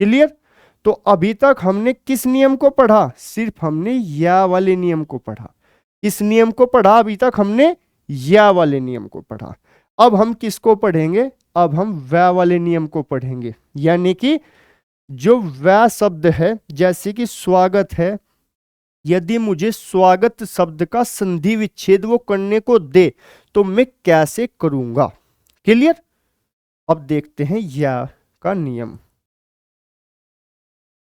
Clear. तो अभी तक हमने किस नियम को पढ़ा? सिर्फ हमने या वाले नियम को पढ़ा। इस नियम को पढ़ा अभी तक हमने, या वाले नियम को पढ़ा। अब हम किसको पढ़ेंगे? अब हम वह वाले नियम को पढ़ेंगे। यानी कि जो वह शब्द है, जैसे कि स्वागत है, यदि मुझे स्वागत शब्द का संधि विच्छेद वो करने को दे तो मैं कैसे करूंगा? क्लियर। अब देखते हैं या का नियम।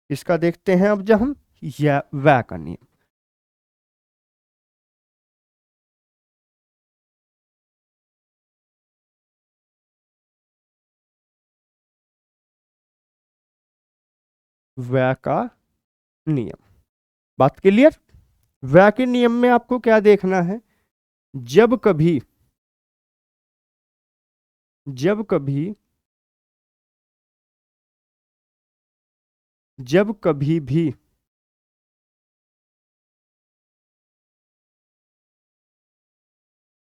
इसका देखते हैं अब जब हम या वह का नियम। वह का नियम। बात क्लियर। वह के नियम में आपको क्या देखना है? जब कभी जब कभी जब कभी भी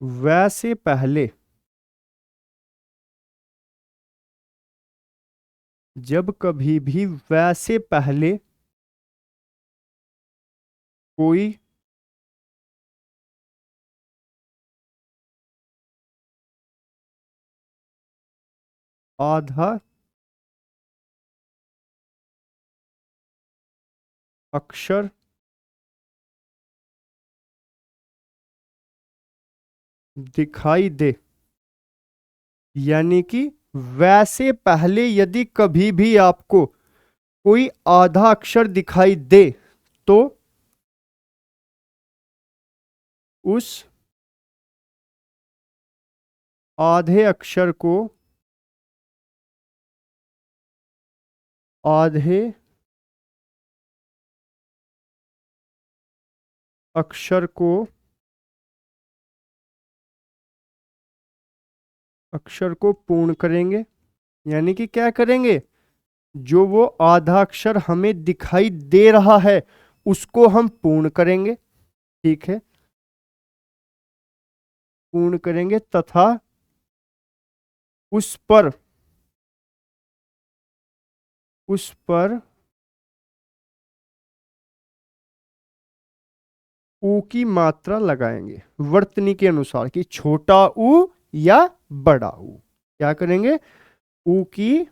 वह से पहले जब कभी भी वह से पहले कोई आधा अक्षर दिखाई दे, यानी कि वैसे पहले यदि कभी भी आपको कोई आधा अक्षर दिखाई दे तो उस आधे अक्षर को आधे अक्षर को पूर्ण करेंगे। यानी कि क्या करेंगे? जो वो आधा अक्षर हमें दिखाई दे रहा है उसको हम पूर्ण करेंगे। ठीक है, पूर्ण करेंगे तथा उस पर ऊ की मात्रा लगाएंगे वर्तनी के अनुसार कि छोटा ऊ या बड़ा ऊ। क्या करेंगे? ऊ की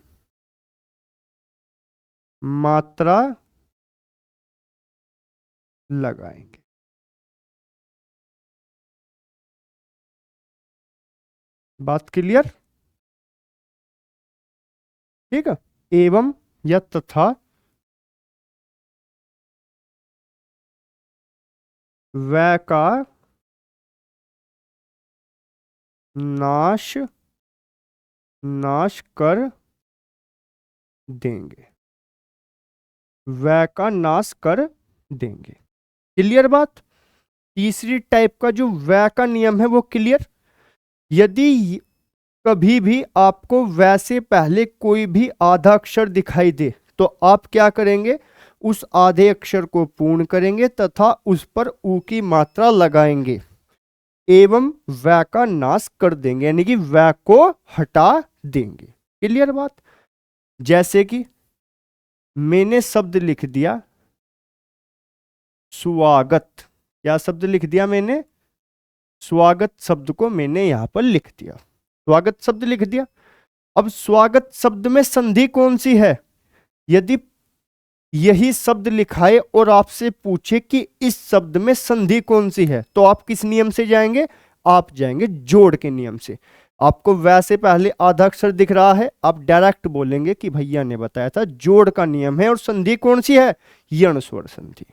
मात्रा लगाएंगे। बात क्लियर। ठीक है। एवं या तथा वह का नाश कर देंगे। वह का नाश कर देंगे। क्लियर बात। तीसरी टाइप का जो वह का नियम है वो क्लियर। यदि कभी भी आपको वह से पहले कोई भी आधा अक्षर दिखाई दे तो आप क्या करेंगे? उस आधे अक्षर को पूर्ण करेंगे तथा उस पर ऊ की मात्रा लगाएंगे एवं वह का नाश कर देंगे, यानी कि वह को हटा देंगे। क्लियर बात। जैसे कि मैंने शब्द लिख दिया स्वागत। क्या शब्द लिख दिया मैंने? स्वागत शब्द को मैंने यहां पर लिख दिया। स्वागत शब्द लिख दिया। अब स्वागत शब्द में संधि कौन सी है? यदि यही शब्द लिखाए और आपसे पूछे कि इस शब्द में संधि कौन सी है तो आप किस नियम से जाएंगे? आप जाएंगे जोड़ के नियम से। आपको वैसे पहले आधा अक्षर दिख रहा है, आप डायरेक्ट बोलेंगे कि भैया ने बताया था जोड़ का नियम है और संधि कौन सी है? यण स्वर संधि।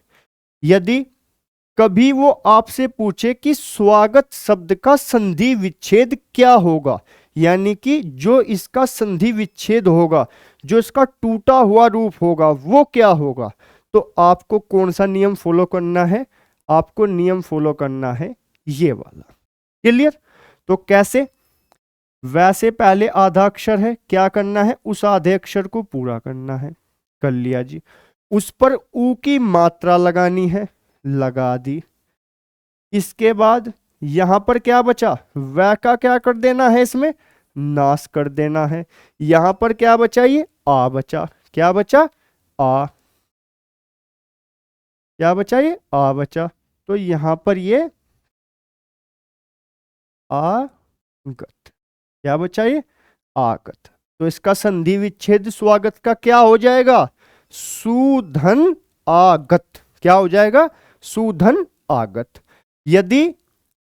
यदि कभी वो आपसे पूछे कि स्वागत शब्द का संधि विच्छेद क्या होगा, यानी कि जो इसका संधि विच्छेद होगा, जो इसका टूटा हुआ रूप होगा वो क्या होगा, तो आपको कौन सा नियम फॉलो करना है? आपको नियम फॉलो करना है ये वाला। क्लियर। तो कैसे? वैसे पहले आधा अक्षर है, क्या करना है? उस आधे अक्षर को पूरा करना है। कर लिया जी। उस पर ऊ की मात्रा लगानी है, लगा दी। इसके बाद यहां पर क्या बचा? वह का क्या कर देना है? इसमें नाश कर देना है। यहां पर क्या बचा? ये आ बचा। क्या बचा? आ। क्या बचा? ये आ बचा। तो यहां पर ये आगत। क्या बचा? ये आगत। तो इसका संधि विच्छेद स्वागत का क्या हो जाएगा? सुधन आगत। क्या हो जाएगा? सुधन आगत। यदि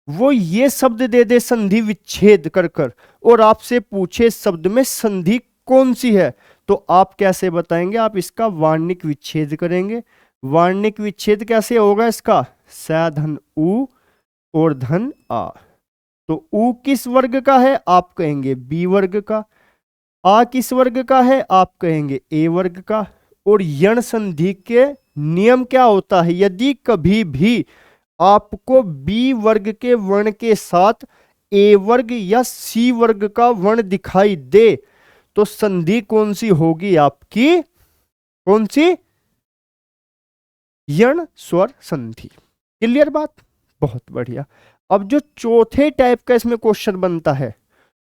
वो ये शब्द दे दे संधि विच्छेद कर कर और आपसे पूछे शब्द में संधि कौन सी है, तो आप कैसे बताएंगे? आप इसका वार्णिक विच्छेद करेंगे। वार्णिक विच्छेद कैसे होगा इसका? स धन उ और धन आ। तो उ किस वर्ग का है? आप कहेंगे बी वर्ग का। आ किस वर्ग का है? आप कहेंगे ए वर्ग का। और यण संधि के नियम क्या होता है? यदि कभी भी आपको बी वर्ग के वर्ण के साथ ए वर्ग या सी वर्ग का वर्ण दिखाई दे तो संधि कौन सी होगी आपकी? कौन सी? यण स्वर संधि। क्लियर बात? बहुत बढ़िया। अब जो चौथे टाइप का इसमें क्वेश्चन बनता है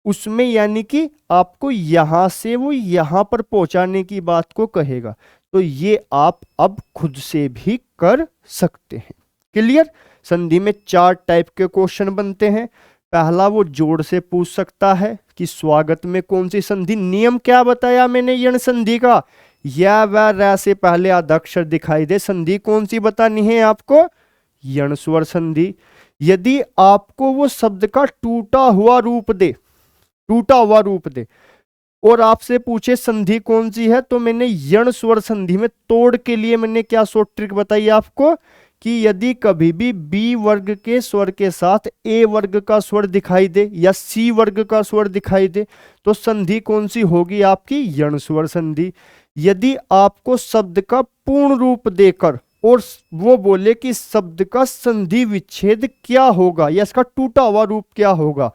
उसमें यानी कि आपको यहां से वो यहां पर पहुंचाने की बात को कहेगा, तो ये आप अब खुद से भी कर सकते हैं। क्लियर? संधि में 4 टाइप के क्वेश्चन बनते हैं। पहला वो जोड़ से पूछ सकता है कि स्वागत में कौन सी संधि, नियम क्या बताया मैंने यण संधि का, या व र से पहले आधा अक्षर दिखाई दे, संधि कौन सी बतानी है आपको? यण स्वर संधि। यदि आपको वो शब्द का टूटा हुआ रूप दे, टूटा हुआ रूप दे और आपसे पूछे संधि कौन सी है, तो मैंने यण स्वर संधि में तोड़ के लिए मैंने क्या शॉर्ट ट्रिक बताई आपको कि यदि कभी भी बी वर्ग के स्वर के साथ ए वर्ग का स्वर दिखाई दे या सी वर्ग का स्वर दिखाई दे तो संधि कौन सी होगी आपकी? यण स्वर संधि। यदि आपको शब्द का पूर्ण रूप देकर और वो बोले कि शब्द का संधि विच्छेद क्या होगा या इसका टूटा हुआ रूप क्या होगा,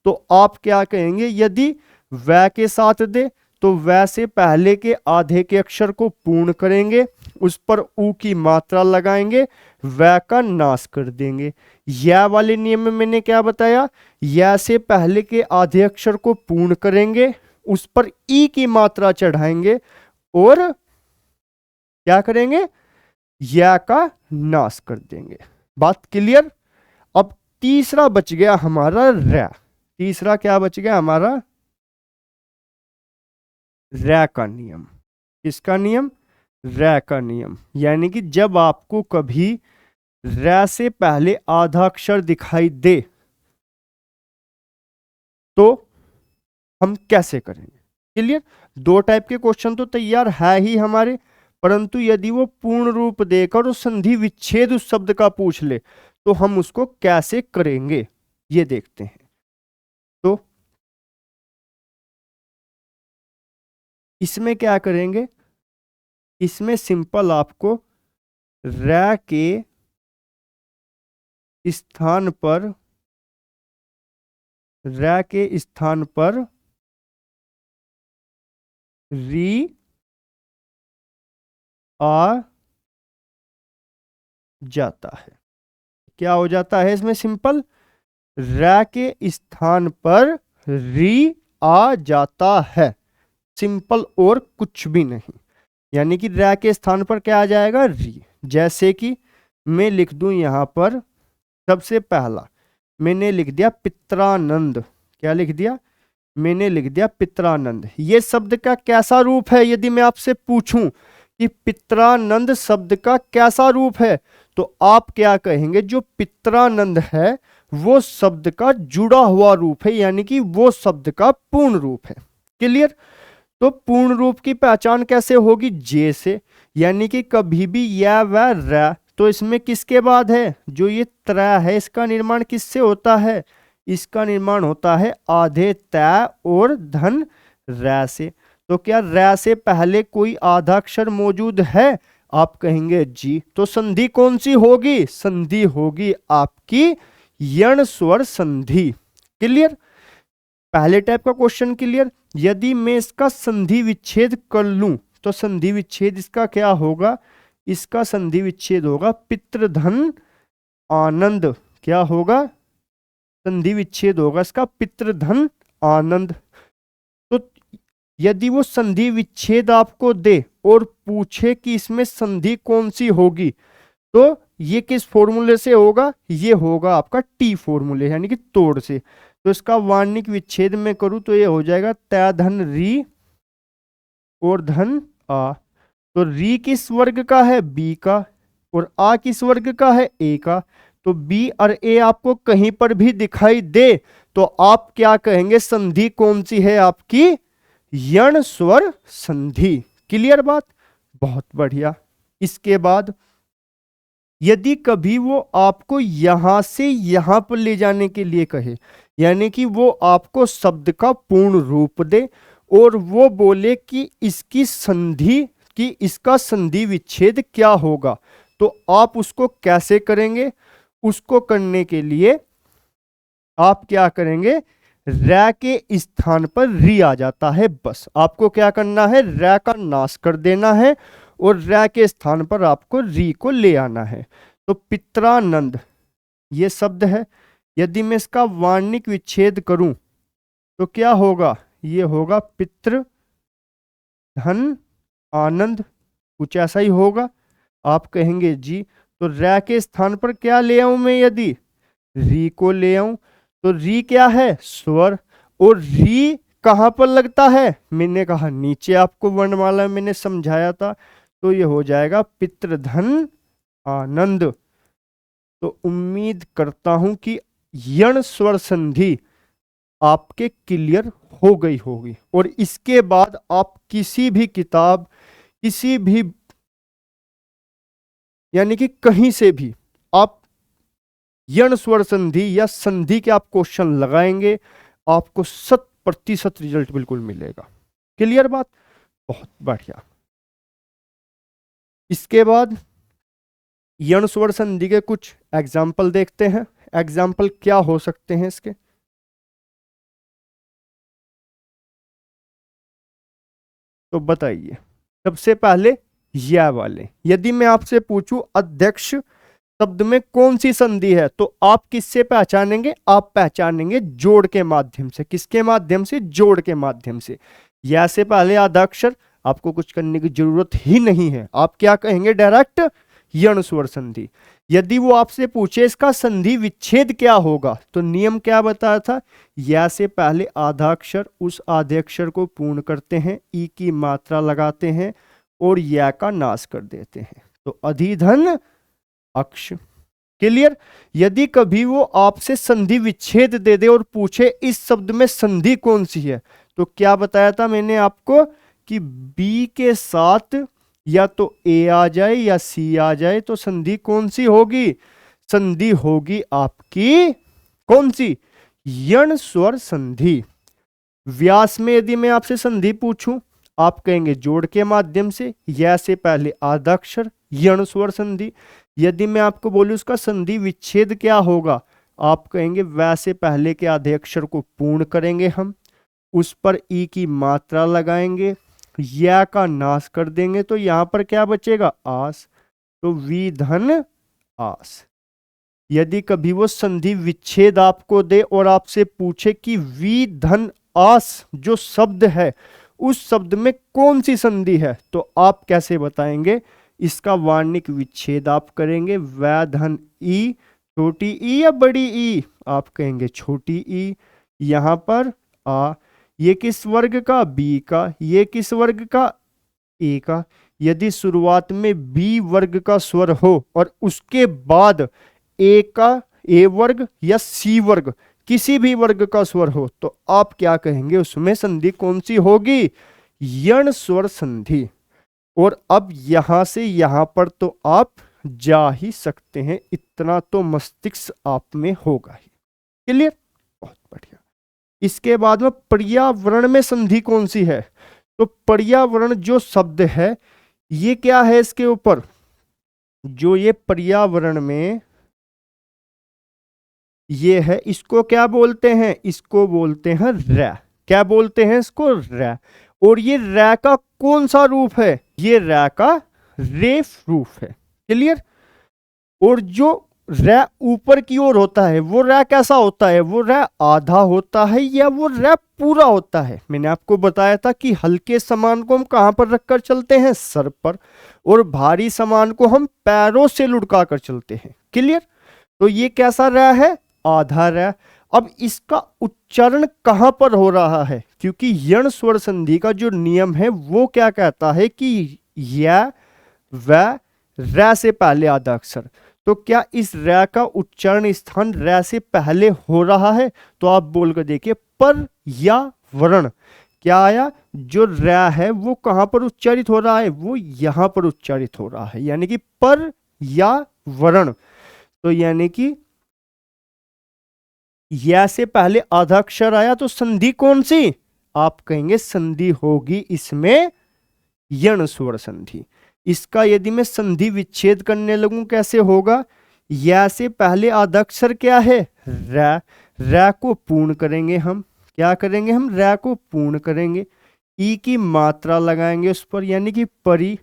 तो आप क्या कहेंगे? यदि वै के साथ दे तो वै से पहले के आधे के अक्षर को पूर्ण करेंगे, उस पर ऊ की मात्रा लगाएंगे, वै का नाश कर देंगे। या वाले नियम में मैंने क्या बताया? या से पहले के आधे अक्षर को पूर्ण करेंगे, उस पर ई की मात्रा चढ़ाएंगे और क्या करेंगे? या का नाश कर देंगे। बात क्लियर? अब तीसरा बच गया हमारा रै। तीसरा क्या बच गया हमारा? रै का नियम। किसका नियम? रै का नियम। यानी कि जब आपको कभी रै से पहले आधा अक्षर दिखाई दे तो हम कैसे करेंगे? क्लियर? 2 टाइप के क्वेश्चन तो तैयार है ही हमारे, परंतु यदि वो पूर्ण रूप देकर उस संधि विच्छेद उस शब्द का पूछ ले तो हम उसको कैसे करेंगे ये देखते हैं। तो इसमें क्या करेंगे? इसमें सिंपल आपको रै के स्थान पर, रै के स्थान पर री आ जाता है। क्या हो जाता है इसमें? सिंपल रै के स्थान पर री आ जाता है। सिंपल और कुछ भी नहीं। यानी कि रै के स्थान पर क्या आ जाएगा? री। जैसे कि मैं लिख दूं यहां पर, सबसे पहला मैंने लिख दिया पित्रानंद। क्या लिख दिया? मैंने लिख दिया पित्रानंद। ये शब्द का कैसा रूप है? यदि मैं आपसे पूछूं कि पित्रानंद शब्द का कैसा रूप है, तो आप क्या कहेंगे? जो पित्रानंद है वो शब्द का जुड़ा हुआ रूप है, यानी कि वो शब्द का पूर्ण रूप है। क्लियर? तो पूर्ण रूप की पहचान कैसे होगी? जे से। यानी कि कभी भी या व रै तो इसमें किसके बाद है? जो ये त्रय है इसका निर्माण किससे होता है? इसका निर्माण होता है आधे तय और धन रै से। तो क्या रै से पहले कोई आधा अक्षर मौजूद है? आप कहेंगे जी। तो संधि कौन सी होगी? संधि होगी आपकी यण स्वर संधि। क्लियर? पहले टाइप का क्वेश्चन क्लियर। यदि मैं इसका संधि विच्छेद कर लूं तो संधि विच्छेद इसका क्या होगा? इसका संधि विच्छेद होगा पितृधन आनंद। क्या होगा? संधि विच्छेद होगा इसका पितृधन आनंद। तो यदि वो संधि विच्छेद आपको दे और पूछे कि इसमें संधि कौन सी होगी, तो ये किस फॉर्मूले से होगा, ये होगा आपका टी फॉर्मूले यानी कि तोड़ से। तो इसका वार्णिक विच्छेद में करूं तो ये हो जाएगा तय धन री और धन आ। तो री किस वर्ग का है, बी का, और आ किस वर्ग का है, ए का। तो बी और ए आपको कहीं पर भी दिखाई दे तो आप क्या कहेंगे, संधि कौन सी है आपकी, यण स्वर संधि। क्लियर बात, बहुत बढ़िया। इसके बाद यदि कभी वो आपको यहां से यहां पर ले जाने के लिए कहे, यानी कि वो आपको शब्द का पूर्ण रूप दे और वो बोले कि इसकी संधि कि इसका संधि विच्छेद क्या होगा, तो आप उसको कैसे करेंगे। उसको करने के लिए आप क्या करेंगे, रै के स्थान पर री आ जाता है, बस आपको क्या करना है, रै का नाश कर देना है और रै के स्थान पर आपको री को ले आना है। तो पित्रानंद ये शब्द है, यदि मैं इसका वार्णिक विच्छेद करूं तो क्या होगा, ये होगा पितृ धन आनंद, कुछ ऐसा ही होगा। आप कहेंगे जी, तो रै के स्थान पर क्या ले आऊं मैं, यदि री को ले आऊं तो री क्या है, स्वर, और री कहां पर लगता है, मैंने कहा नीचे आपको वर्णमाला मैंने समझाया था। तो ये हो जाएगा पितृधन आनंद। तो उम्मीद करता हूं कि यण स्वर संधि आपके क्लियर हो गई होगी, और इसके बाद आप किसी भी किताब, किसी भी यानी कि कहीं से भी आप यण स्वर संधि या संधि के आप क्वेश्चन लगाएंगे, आपको 100% रिजल्ट बिल्कुल मिलेगा। क्लियर बात, बहुत बढ़िया। इसके बाद यण स्वर संधि के कुछ एग्जाम्पल देखते हैं। एग्जाम्पल क्या हो सकते हैं इसके, तो बताइए। सबसे पहले यह वाले, यदि मैं आपसे पूछूं अध्यक्ष शब्द में कौन सी संधि है, तो आप किससे पहचानेंगे, आप पहचानेंगे जोड़ के माध्यम से। किसके माध्यम से, जोड़ के माध्यम से। या से पहले आधा अक्षर, आपको कुछ करने की जरूरत ही नहीं है, आप क्या कहेंगे, डायरेक्ट यण स्वर संधि। यदि वो आपसे पूछे इसका संधि विच्छेद क्या होगा, तो नियम क्या बताया था, या से पहले आधा अक्षर, उस आधे अक्षर को पूर्ण करते हैं, ई की मात्रा लगाते हैं और या का नाश कर देते हैं, तो अधिधन अक्ष। क्लियर। यदि कभी वो आपसे संधि विच्छेद दे दे और पूछे इस शब्द में संधि कौन सी है, तो क्या बताया था मैंने आपको कि बी के साथ या तो ए आ जाए या सी आ जाए, तो संधि कौन सी होगी, संधि होगी आपकी कौन सी, यण स्वर संधि। व्यास में यदि मैं आपसे संधि पूछूं, आप कहेंगे जोड़ के माध्यम से, या से पहले आधा अक्षर, यण स्वर संधि। यदि मैं आपको बोलूं उसका संधि विच्छेद क्या होगा, आप कहेंगे वैसे पहले के आधे अक्षर को पूर्ण करेंगे हम, उस पर ई की मात्रा लगाएंगे, या का नाश कर देंगे, तो यहां पर क्या बचेगा, आस, तो वी धन आस। यदि कभी वो संधि विच्छेद आपको दे और आपसे पूछे कि वी धन आस जो शब्द है उस शब्द में कौन सी संधि है, तो आप कैसे बताएंगे, इसका वार्णिक विच्छेद आप करेंगे, वै धन ई, छोटी ई या बड़ी ई, आप कहेंगे छोटी ई। यहां पर आ, ये किस वर्ग का, बी का, ये किस वर्ग का, ए का। यदि शुरुआत में बी वर्ग का स्वर हो और उसके बाद ए का, ए वर्ग या सी वर्ग, किसी भी वर्ग का स्वर हो, तो आप क्या कहेंगे, उसमें संधि कौन सी होगी, यण स्वर संधि। और अब यहां से यहां पर तो आप जा ही सकते हैं, इतना तो मस्तिष्क आप में होगा ही। क्लियर, बहुत बढ़िया। इसके बाद में पर्यावरण में संधि कौन सी है, तो पर्यावरण जो शब्द है ये क्या है, इसके ऊपर जो ये पर्यावरण में ये है, इसको क्या बोलते हैं, इसको बोलते हैं रै। क्या बोलते हैं इसको, रै। और ये रै का कौन सा रूप है, ये रै का रेफ रूप है। क्लियर। और जो रै ऊपर की ओर होता है वो रै कैसा होता है, वो रै आधा होता है या वो रै पूरा होता है। मैंने आपको बताया था कि हल्के सामान को हम कहां पर रखकर चलते हैं, सर पर, और भारी सामान को हम पैरों से लुढ़का कर चलते हैं। क्लियर। तो ये कैसा रै है, आधा रै। अब इसका उच्चारण कहां पर हो रहा है, क्योंकि यण स्वर संधि का जो नियम है वो क्या कहता है कि य व रै से पहले आधा अक्षर। तो क्या इस रै का उच्चारण स्थान रै से पहले हो रहा है, तो आप बोलकर देखिए पर या वर्ण। क्या आया, जो रै है वो कहां पर उच्चारित हो रहा है, वो यहां पर उच्चारित हो रहा है, यानी कि पर या वर्ण। तो यानी कि या से पहले आधा अक्षर आया तो संधि कौन सी, आप कहेंगे संधि होगी इसमें यण स्वर संधि। इसका यदि मैं संधि विच्छेद करने लगूं कैसे होगा, या से पहले आधा अक्षर क्या है, रै। रै को पूर्ण करेंगे हम, क्या करेंगे हम, रै को पूर्ण करेंगे, ई की मात्रा लगाएंगे उस पर, यानी कि परी।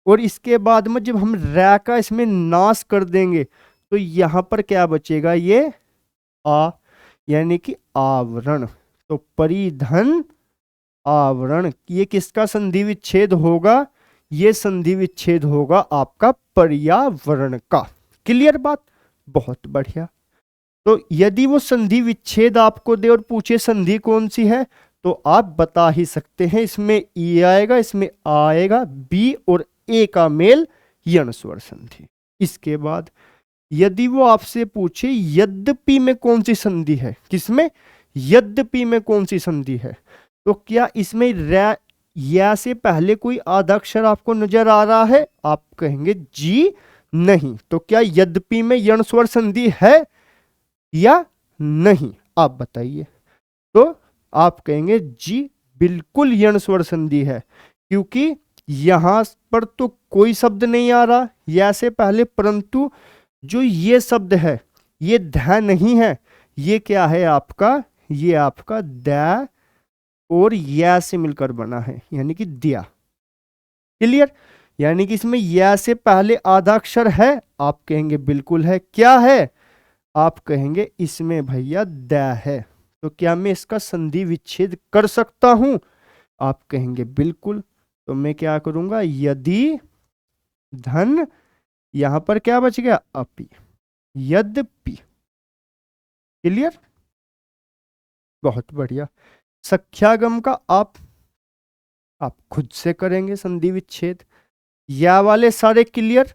और इसके बाद में जब हम रै का इसमें नाश कर देंगे तो यहां पर क्या बचेगा, ये आ, यानी कि आवरण। तो परिधन आवरण, ये किसका संधि विच्छेद होगा, ये संधि विच्छेद होगा आपका पर्यावरण का। क्लियर बात, बहुत बढ़िया। तो यदि वो संधि विच्छेद आपको दे और पूछे संधि कौन सी है, तो आप बता ही सकते हैं, इसमें ई आएगा, इसमें आ आएगा, बी और ए का मेल यण स्वर संधि। इसके बाद यदि वो आपसे पूछे यद्यपि में कौन सी संधि है, किसमें, यद्यपि में कौन सी संधि है, तो क्या इसमें रै या से पहले कोई आधा अक्षर आपको नजर आ रहा है, आप कहेंगे जी नहीं। तो क्या यद्यपि में यण स्वर संधि है या नहीं, आप बताइए। तो आप कहेंगे जी बिल्कुल यण स्वर संधि है, क्योंकि यहां पर तो कोई शब्द नहीं आ रहा या से पहले, परंतु जो ये शब्द है ये ध नहीं है, ये क्या है आपका, ये आपका द और या से मिलकर बना है, यानी कि दिया। क्लियर। यानी कि इसमें या से पहले आधा अक्षर है, आप कहेंगे बिल्कुल है, क्या है, आप कहेंगे इसमें भैया द है। तो क्या मैं इसका संधि विच्छेद कर सकता हूं, आप कहेंगे बिल्कुल। तो मैं क्या करूंगा, यदि धन, यहां पर क्या बच गया, अपि, यद्यपि। क्लियर, बहुत बढ़िया। सख्यागम का आप खुद से करेंगे संधि विच्छेद। या वाले सारे क्लियर।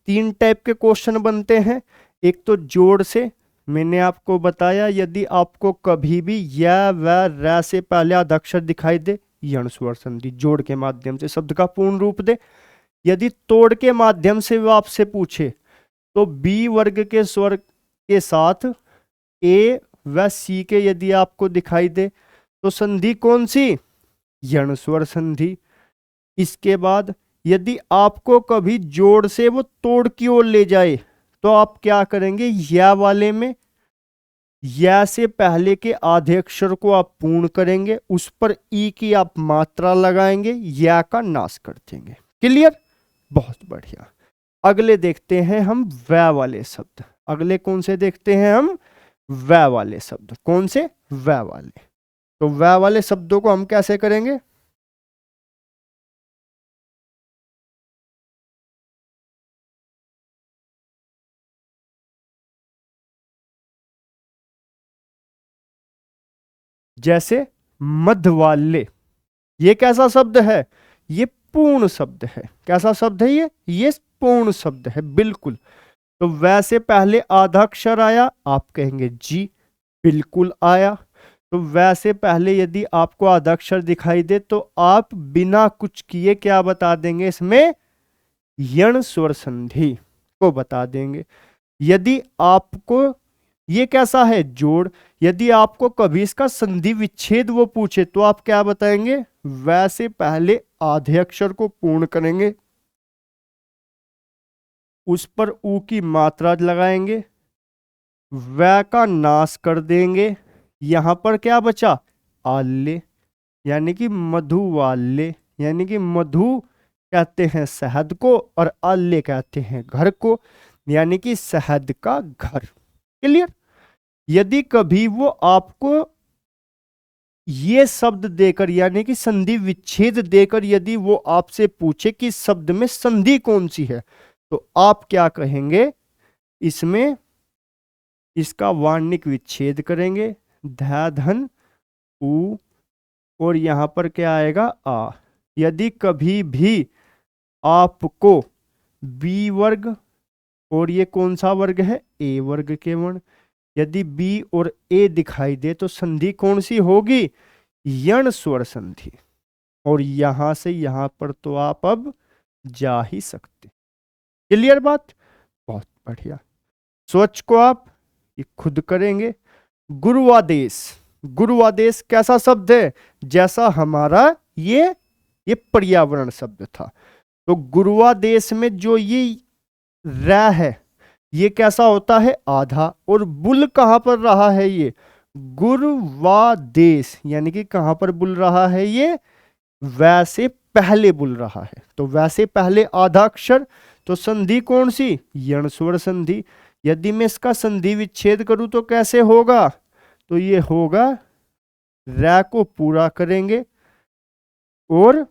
तीन टाइप के क्वेश्चन बनते हैं, एक तो जोड़ से, मैंने आपको बताया यदि आपको कभी भी या व रै से पहले आधा अक्षर दिखाई दे, यण स्वर संधि, जोड़ के माध्यम से शब्द का पूर्ण रूप दे। यदि तोड़ के माध्यम से वो आपसे पूछे तो बी वर्ग के स्वर के साथ ए व सी के यदि आपको दिखाई दे तो संधि कौन सी, यण स्वर संधि। इसके बाद यदि आपको कभी जोड़ से वो तोड़ की ओर ले जाए तो आप क्या करेंगे, या वाले में या से पहले के आधे अक्षर को आप पूर्ण करेंगे, उस पर ई की आप मात्रा लगाएंगे, या का नाश कर देंगे। क्लियर, बहुत बढ़िया। अगले देखते हैं हम वै वाले शब्द। अगले कौन से देखते हैं हम, वै वाले शब्द। कौन से, वै वाले। तो वै वाले शब्दों को हम कैसे करेंगे, जैसे मध्य वाले, ये कैसा शब्द है, ये पूर्ण शब्द है। कैसा शब्द है ये पूर्ण शब्द है, बिल्कुल। तो वैसे पहले आधा अक्षर आया, आप कहेंगे जी बिल्कुल आया। तो वैसे पहले यदि आपको आधा अक्षर दिखाई दे तो आप बिना कुछ किए क्या बता देंगे, इसमें यण स्वर संधि को बता देंगे। यदि आपको, ये कैसा है, जोड़, यदि आपको कभी इसका संधि विच्छेद वो पूछे तो आप क्या बताएंगे, वैसे पहले आधे अक्षर को पूर्ण करेंगे, उस पर ऊ की मात्रा लगाएंगे, वै का नाश कर देंगे, यहां पर क्या बचा, आल्य, यानी कि मधुवाल्य, यानी कि मधु कहते हैं शहद को और आल्य कहते हैं घर को। यानी कि शहद का घर। क्लियर। यदि कभी वो आपको ये शब्द देकर यानी कि संधि विच्छेद देकर यदि वो आपसे पूछे कि शब्द में संधि कौन सी है, तो आप क्या कहेंगे? इसमें इसका वार्णिक विच्छेद करेंगे, धा धन उ, और यहां पर क्या आएगा? आ। यदि कभी भी आपको बी वर्ग, और ये कौन सा वर्ग है? ए वर्ग के वर्ण, यदि बी और ए दिखाई दे तो संधि कौन सी होगी? यण स्वर संधि। और यहां से यहां पर तो आप अब जा ही सकते। क्लियर बात? बहुत बढ़िया। स्वच्छ को आप ये खुद करेंगे। गुरुआदेश, गुरुआदेश कैसा शब्द है? जैसा हमारा ये पर्यावरण शब्द था। तो गुरुआदेश में जो ये रै है ये कैसा होता है? आधा। और बुल कहां पर रहा है? ये गुरुवादेश, यानी कि कहां पर बुल रहा है? ये वैसे पहले बुल रहा है। तो वैसे पहले आधा अक्षर, तो संधि कौन सी? यण स्वर संधि। यदि मैं इसका संधि विच्छेद करूं तो कैसे होगा? तो ये होगा, रै को पूरा करेंगे और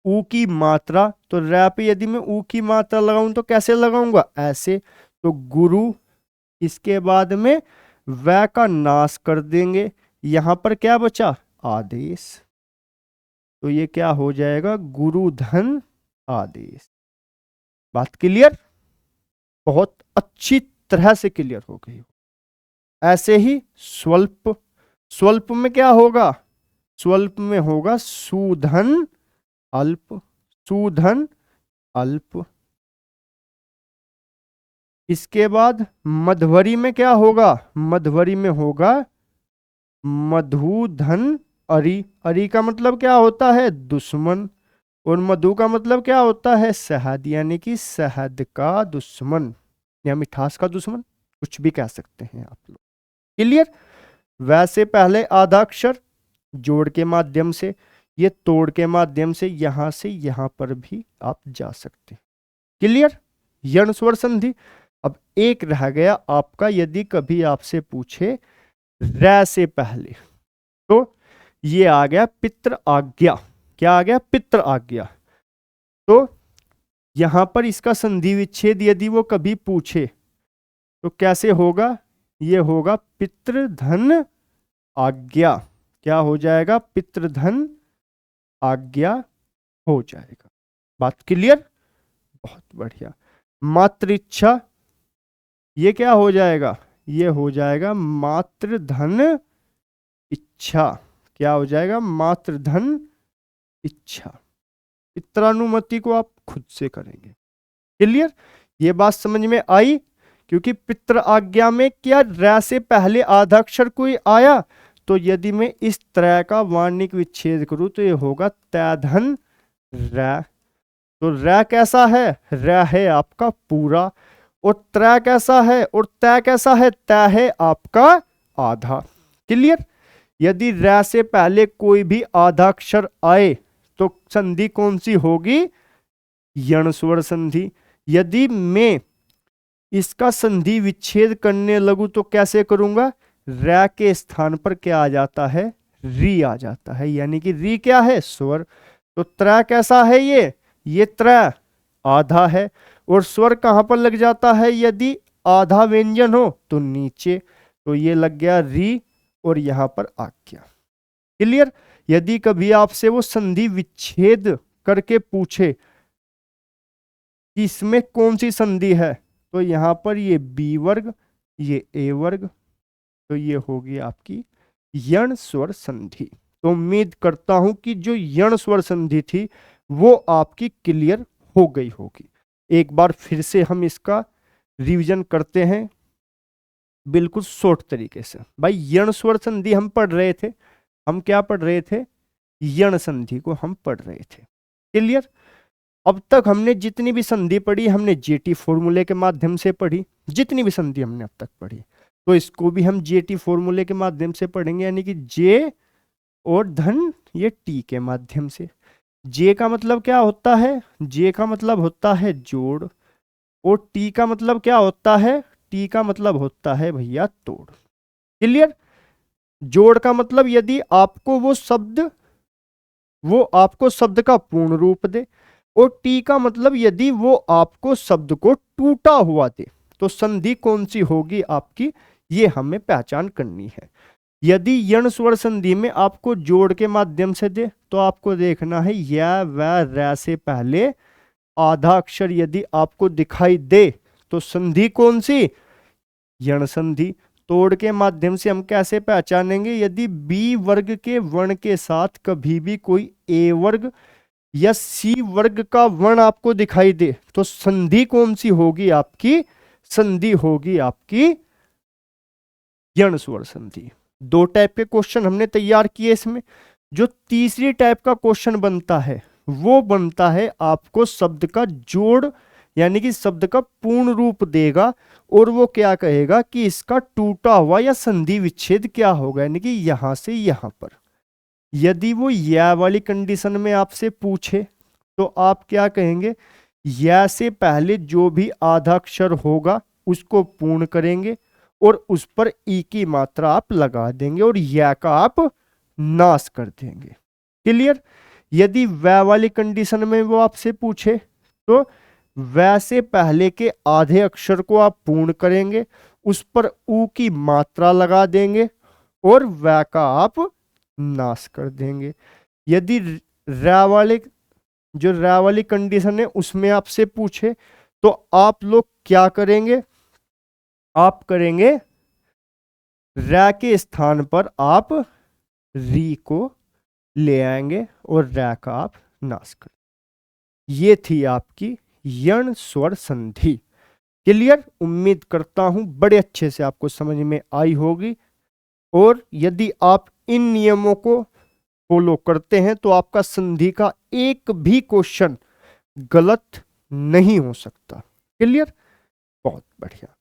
ऊ की मात्रा, तो रै पे यदि मैं ऊ की मात्रा लगाऊं तो कैसे लगाऊंगा? ऐसे। तो गुरु, इसके बाद में वै का नाश कर देंगे, यहां पर क्या बचा? आदेश। तो ये क्या हो जाएगा? गुरु धन आदेश। बात क्लियर? बहुत अच्छी तरह से क्लियर हो गई। ऐसे ही स्वल्प, स्वल्प में क्या होगा? स्वल्प में होगा सुधन अल्प, सुधन अल्प। इसके बाद मध्वरी में क्या होगा? मध्वरी में होगा मधुधन अरि। अरि का मतलब क्या होता है? दुश्मन। और मधु का मतलब क्या होता है? शहद, यानी कि शहद का दुश्मन या मिठास का दुश्मन, कुछ भी कह सकते हैं आप लोग। क्लियर? वैसे पहले आधा अक्षर जोड़ के माध्यम से, ये तोड़ के माध्यम से, यहां से यहां पर भी आप जा सकते हैं। क्लियर? यण स्वर संधि। अब एक रह गया आपका, यदि कभी आपसे पूछे रै से पहले, तो ये आ गया पितृ आज्ञा। क्या आ गया? पितृ आज्ञा। तो यहां पर इसका संधि विच्छेद यदि वो कभी पूछे तो कैसे होगा? ये होगा पितृधन आज्ञा। क्या हो जाएगा? पितृधन आज्ञा हो जाएगा। बात क्लियर? बहुत बढ़िया। मातृइच्छा, ये क्या हो जाएगा? ये हो जाएगा मातृधन इच्छा। क्या हो जाएगा? मातृधन इच्छा। पित्रानुमति को आप खुद से करेंगे। क्लियर? ये बात समझ में आई? क्योंकि पितृ आज्ञा में क्या रै से पहले आधा अक्षर कोई आया, तो यदि मैं इस त्रय का वार्णिक विच्छेद करूं तो ये होगा तैधन रै। तो रै कैसा है? रै है आपका पूरा। और त्रय कैसा है? और तय कैसा है? तय है आपका आधा। क्लियर? यदि रै से पहले कोई भी आधा अक्षर आए तो संधि कौन सी होगी? यण स्वर संधि। यदि मैं इसका संधि विच्छेद करने लगूं तो कैसे करूंगा? रै के स्थान पर क्या आ जाता है? री आ जाता है, यानी कि री क्या है? स्वर। तो त्रय कैसा है? ये त्रय आधा है। और स्वर कहां पर लग जाता है? यदि आधा व्यंजन हो तो नीचे। तो ये लग गया री और यहां पर आज्ञा। क्लियर? यदि कभी आपसे वो संधि विच्छेद करके पूछे कि इसमें कौन सी संधि है, तो यहां पर ये बी वर्ग, ये ए वर्ग, तो ये होगी आपकी यण स्वर संधि। तो उम्मीद करता हूं कि जो यण स्वर संधि थी वो आपकी क्लियर हो गई होगी। एक बार फिर से हम इसका रिवीजन करते हैं बिल्कुल शॉर्ट तरीके से। भाई यण स्वर संधि हम पढ़ रहे थे, हम क्या पढ़ रहे थे? यण संधि को हम पढ़ रहे थे। क्लियर? अब तक हमने जितनी भी संधि पढ़ी हमने जेटी फॉर्मूले के माध्यम से पढ़ी। जितनी भी संधि हमने अब तक पढ़ी तो इसको भी हम जेटी फॉर्मूले के माध्यम से पढ़ेंगे, यानी कि जे और धन ये टी के माध्यम से। जे का मतलब क्या होता है? जे का मतलब होता है जोड़, और टी का मतलब क्या होता है? टी का मतलब होता है भैया तोड़। क्लियर? जोड़ का मतलब यदि आपको वो आपको शब्द का पूर्ण रूप दे, और टी का मतलब यदि वो आपको शब्द को टूटा हुआ दे। तो संधि कौन सी होगी आपकी, ये हमें पहचान करनी है। यदि यण स्वर संधि में आपको जोड़ के माध्यम से दे तो आपको देखना है य व र से पहले आधा अक्षर यदि आपको दिखाई दे तो संधि कौन सी? यण संधि। तोड़ के माध्यम से हम कैसे पहचानेंगे? यदि बी वर्ग के वर्ण के साथ कभी भी कोई ए वर्ग या सी वर्ग का वर्ण आपको दिखाई दे तो संधि कौन सी होगी आपकी? संधि होगी आपकी यण स्वर संधि। दो टाइप के क्वेश्चन हमने तैयार किए इसमें। जो तीसरी टाइप का क्वेश्चन बनता है वो बनता है आपको शब्द का जोड़ यानी कि शब्द का पूर्ण रूप देगा, और वो क्या कहेगा कि इसका टूटा हुआ या संधि विच्छेद क्या होगा, यानी कि यहां से यहां पर। यदि वो या वाली कंडीशन में आपसे पूछे तो आप क्या कहेंगे? या से पहले जो भी आधा अक्षर होगा उसको पूर्ण करेंगे और उस पर ई की मात्रा आप लगा देंगे और या का आप नाश कर देंगे। क्लियर? यदि वह वाली कंडीशन में वो आपसे पूछे तो वह से पहले के आधे अक्षर को आप पूर्ण करेंगे, उस पर ऊ की मात्रा लगा देंगे और वह का आप नाश कर देंगे। यदि रा वाली कंडीशन है उसमें आपसे पूछे तो आप लोग क्या करेंगे? आप करेंगे रा के स्थान पर आप री को ले आएंगे और रा का आप नाश कर। ये थी आपकी यण स्वर संधि। क्लियर? उम्मीद करता हूं बड़े अच्छे से आपको समझ में आई होगी, और यदि आप इन नियमों को फॉलो करते हैं तो आपका संधि का एक भी क्वेश्चन गलत नहीं हो सकता। क्लियर? बहुत बढ़िया।